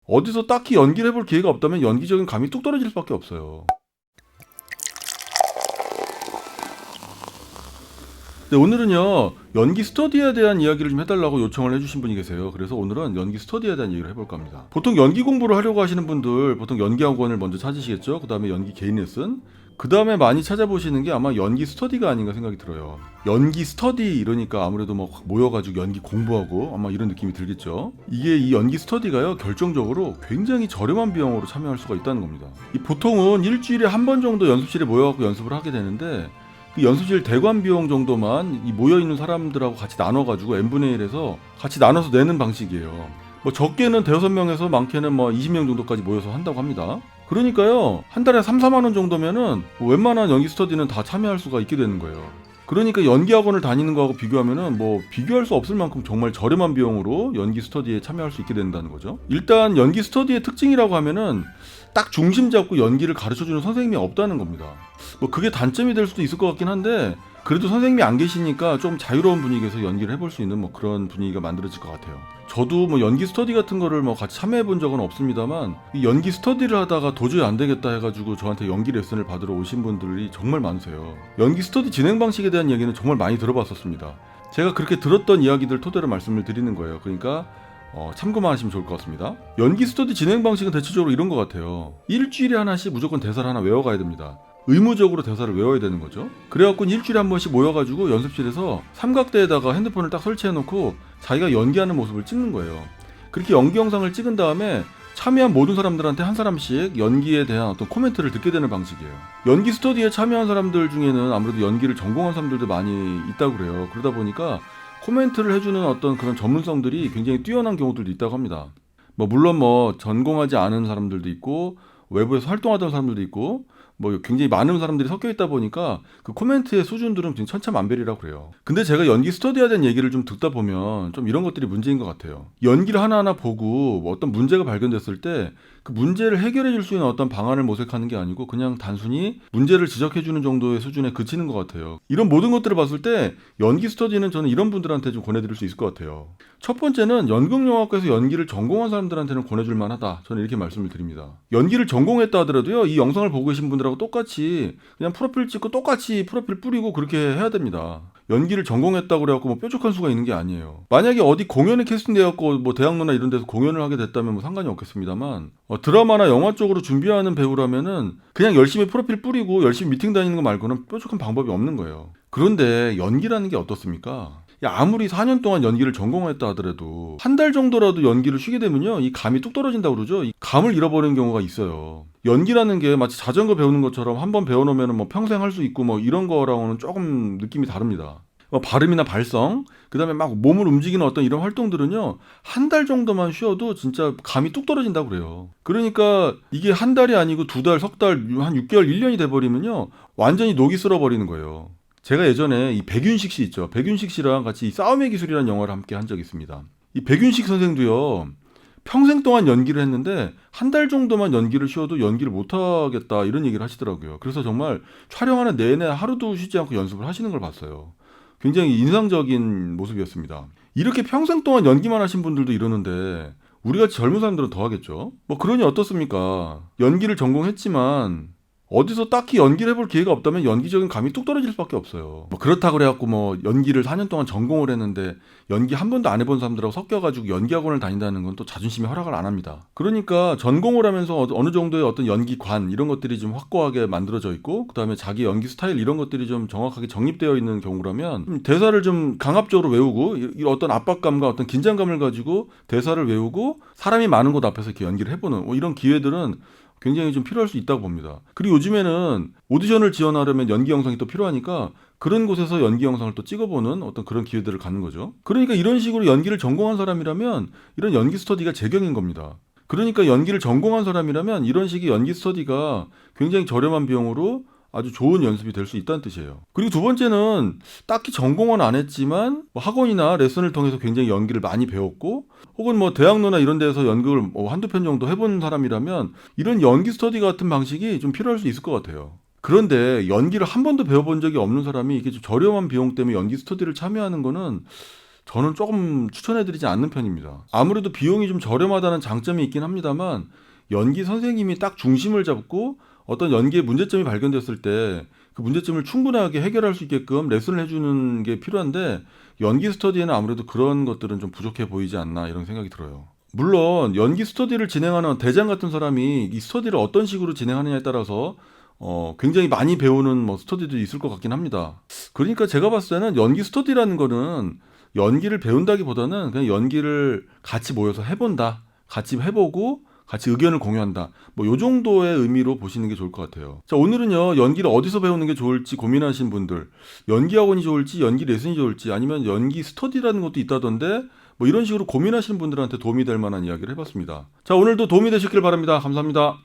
어디서 딱히 연기를 해볼 기회가 없다면 연기적인 감이 뚝 떨어질 수밖에 없어요. 네, 오늘은요 연기 스터디에 대한 이야기를 좀 해달라고 요청을 해주신 분이 계세요. 그래서 오늘은 연기 스터디에 대한 얘기를 해볼까 합니다. 보통 연기 공부를 하려고 하시는 분들 보통 연기학원을 먼저 찾으시겠죠. 그 다음에 연기 개인 레슨, 그 다음에 많이 찾아보시는 게 아마 연기 스터디가 아닌가 생각이 들어요. 연기 스터디 이러니까 아무래도 뭐 모여가지고 연기 공부하고 아마 이런 느낌이 들겠죠. 이게 이 연기 스터디가요 결정적으로 굉장히 저렴한 비용으로 참여할 수가 있다는 겁니다. 이 보통은 일주일에 한 번 정도 연습실에 모여갖고 연습을 하게 되는데 그 연습실 대관 비용 정도만 이 모여있는 사람들하고 같이 나눠가지고 n분의 1에서 같이 나눠서 내는 방식이에요. 뭐 적게는 대여섯 명에서 많게는 뭐 20명 정도까지 모여서 한다고 합니다. 그러니까요 한 달에 3, 4만 원 정도면은 뭐 웬만한 연기 스터디는 다 참여할 수가 있게 되는 거예요. 그러니까 연기학원을 다니는 거하고 비교하면은 뭐 비교할 수 없을 만큼 정말 저렴한 비용으로 연기 스터디에 참여할 수 있게 된다는 거죠. 일단 연기 스터디의 특징이라고 하면은 딱 중심 잡고 연기를 가르쳐주는 선생님이 없다는 겁니다. 뭐 그게 단점이 될 수도 있을 것 같긴 한데 그래도 선생님이 안 계시니까 좀 자유로운 분위기에서 연기를 해볼 수 있는 뭐 그런 분위기가 만들어질 것 같아요. 저도 뭐 연기 스터디 같은 거를 뭐 같이 참여해 본 적은 없습니다만 이 연기 스터디를 하다가 도저히 안 되겠다 해가지고 저한테 연기 레슨을 받으러 오신 분들이 정말 많으세요. 연기 스터디 진행 방식에 대한 얘기는 정말 많이 들어봤었습니다. 제가 그렇게 들었던 이야기들 토대로 말씀을 드리는 거예요. 그러니까 참고만 하시면 좋을 것 같습니다. 연기 스터디 진행 방식은 대체적으로 이런 것 같아요. 일주일에 하나씩 무조건 대사를 하나 외워가야 됩니다. 의무적으로 대사를 외워야 되는 거죠. 그래갖고 일주일에 한 번씩 모여가지고 연습실에서 삼각대에다가 핸드폰을 딱 설치해놓고 자기가 연기하는 모습을 찍는 거예요. 그렇게 연기 영상을 찍은 다음에 참여한 모든 사람들한테 한 사람씩 연기에 대한 어떤 코멘트를 듣게 되는 방식이에요. 연기 스터디에 참여한 사람들 중에는 아무래도 연기를 전공한 사람들도 많이 있다고 그래요. 그러다 보니까 코멘트를 해주는 어떤 그런 전문성들이 굉장히 뛰어난 경우들도 있다고 합니다. 물론 전공하지 않은 사람들도 있고 외부에서 활동하던 사람들도 있고 굉장히 많은 사람들이 섞여 있다 보니까 그 코멘트의 수준들은 굉장히 천차만별이라고 그래요. 근데 제가 연기 스터디에 대한 얘기를 좀 듣다 보면 좀 이런 것들이 문제인 것 같아요. 연기를 하나하나 보고 어떤 문제가 발견됐을 때 그 문제를 해결해 줄 수 있는 어떤 방안을 모색하는 게 아니고 그냥 단순히 문제를 지적해 주는 정도의 수준에 그치는 것 같아요. 이런 모든 것들을 봤을 때 연기 스터디는 저는 이런 분들한테 좀 권해드릴 수 있을 것 같아요. 첫 번째는 연극영화과에서 연기를 전공한 사람들한테는 권해줄 만하다. 저는 이렇게 말씀을 드립니다. 연기를 전공했다 하더라도요, 이 영상을 보고 계신 분들하고 똑같이 그냥 프로필 찍고 똑같이 프로필 뿌리고 그렇게 해야 됩니다. 연기를 전공했다고 그래갖고 뾰족한 수가 있는 게 아니에요. 만약에 어디 공연에 캐스팅되었고 대학로나 이런 데서 공연을 하게 됐다면 상관이 없겠습니다만 드라마나 영화 쪽으로 준비하는 배우라면은 그냥 열심히 프로필 뿌리고 열심히 미팅 다니는 거 말고는 뾰족한 방법이 없는 거예요. 그런데 연기라는 게 어떻습니까? 아무리 4년 동안 연기를 전공했다 하더라도 한 달 정도라도 연기를 쉬게 되면요 이 감이 뚝 떨어진다고 그러죠. 이 감을 잃어버리는 경우가 있어요. 연기라는 게 마치 자전거 배우는 것처럼 한번 배워놓으면 평생 할 수 있고 이런 거랑은 조금 느낌이 다릅니다. 발음이나 발성, 그 다음에 막 몸을 움직이는 어떤 이런 활동들은요 한 달 정도만 쉬어도 진짜 감이 뚝 떨어진다고 그래요. 그러니까 이게 한 달이 아니고 두 달, 석 달, 한 6개월, 1년이 돼버리면요 완전히 녹이 쓸어버리는 거예요. 제가 예전에 이 백윤식 씨 있죠. 백윤식 씨랑 같이 이 싸움의 기술이라는 영화를 함께 한 적이 있습니다. 이 백윤식 선생도요 평생 동안 연기를 했는데 한 달 정도만 연기를 쉬어도 연기를 못하겠다 이런 얘기를 하시더라고요. 그래서 정말 촬영하는 내내 하루도 쉬지 않고 연습을 하시는 걸 봤어요. 굉장히 인상적인 모습이었습니다. 이렇게 평생 동안 연기만 하신 분들도 이러는데 우리같이 젊은 사람들은 더 하겠죠. 그러니 어떻습니까? 연기를 전공했지만 어디서 딱히 연기를 해볼 기회가 없다면 연기적인 감이 뚝 떨어질 수밖에 없어요. 그렇다고 그래갖고 연기를 4년 동안 전공을 했는데 연기 한 번도 안 해본 사람들하고 섞여가지고 연기학원을 다닌다는 건 또 자존심이 허락을 안 합니다. 그러니까 전공을 하면서 어느 정도의 어떤 연기관 이런 것들이 좀 확고하게 만들어져 있고 그 다음에 자기 연기 스타일 이런 것들이 좀 정확하게 정립되어 있는 경우라면 대사를 좀 강압적으로 외우고 어떤 압박감과 어떤 긴장감을 가지고 대사를 외우고 사람이 많은 곳 앞에서 이렇게 연기를 해보는 이런 기회들은 굉장히 좀 필요할 수 있다고 봅니다. 그리고 요즘에는 오디션을 지원하려면 연기 영상이 또 필요하니까 그런 곳에서 연기 영상을 또 찍어보는 어떤 그런 기회들을 갖는 거죠. 그러니까 이런 식으로 연기를 전공한 사람이라면 이런 연기 스터디가 제격인 겁니다. 그러니까 연기를 전공한 사람이라면 이런 식의 연기 스터디가 굉장히 저렴한 비용으로 아주 좋은 연습이 될 수 있다는 뜻이에요. 그리고 두 번째는 딱히 전공은 안 했지만 학원이나 레슨을 통해서 굉장히 연기를 많이 배웠고 혹은 대학로나 이런 데서 연극을 한두 편 정도 해본 사람이라면 이런 연기 스터디 같은 방식이 좀 필요할 수 있을 것 같아요. 그런데 연기를 한 번도 배워본 적이 없는 사람이 이렇게 좀 저렴한 비용 때문에 연기 스터디를 참여하는 거는 저는 조금 추천해드리지 않는 편입니다. 아무래도 비용이 좀 저렴하다는 장점이 있긴 합니다만 연기 선생님이 딱 중심을 잡고 어떤 연기의 문제점이 발견됐을 때 그 문제점을 충분하게 해결할 수 있게끔 레슨을 해주는 게 필요한데 연기 스터디에는 아무래도 그런 것들은 좀 부족해 보이지 않나 이런 생각이 들어요. 물론 연기 스터디를 진행하는 대장 같은 사람이 이 스터디를 어떤 식으로 진행하느냐에 따라서 굉장히 많이 배우는 뭐 스터디도 있을 것 같긴 합니다. 그러니까 제가 봤을 때는 연기 스터디라는 거는 연기를 배운다기보다는 그냥 연기를 같이 모여서 해본다. 같이 해보고 같이 의견을 공유한다. 뭐 요 정도의 의미로 보시는 게 좋을 것 같아요. 자, 오늘은요. 연기를 어디서 배우는 게 좋을지 고민하신 분들, 연기 학원이 좋을지, 연기 레슨이 좋을지, 아니면 연기 스터디라는 것도 있다던데 뭐 이런 식으로 고민하시는 분들한테 도움이 될 만한 이야기를 해봤습니다. 자, 오늘도 도움이 되셨길 바랍니다. 감사합니다.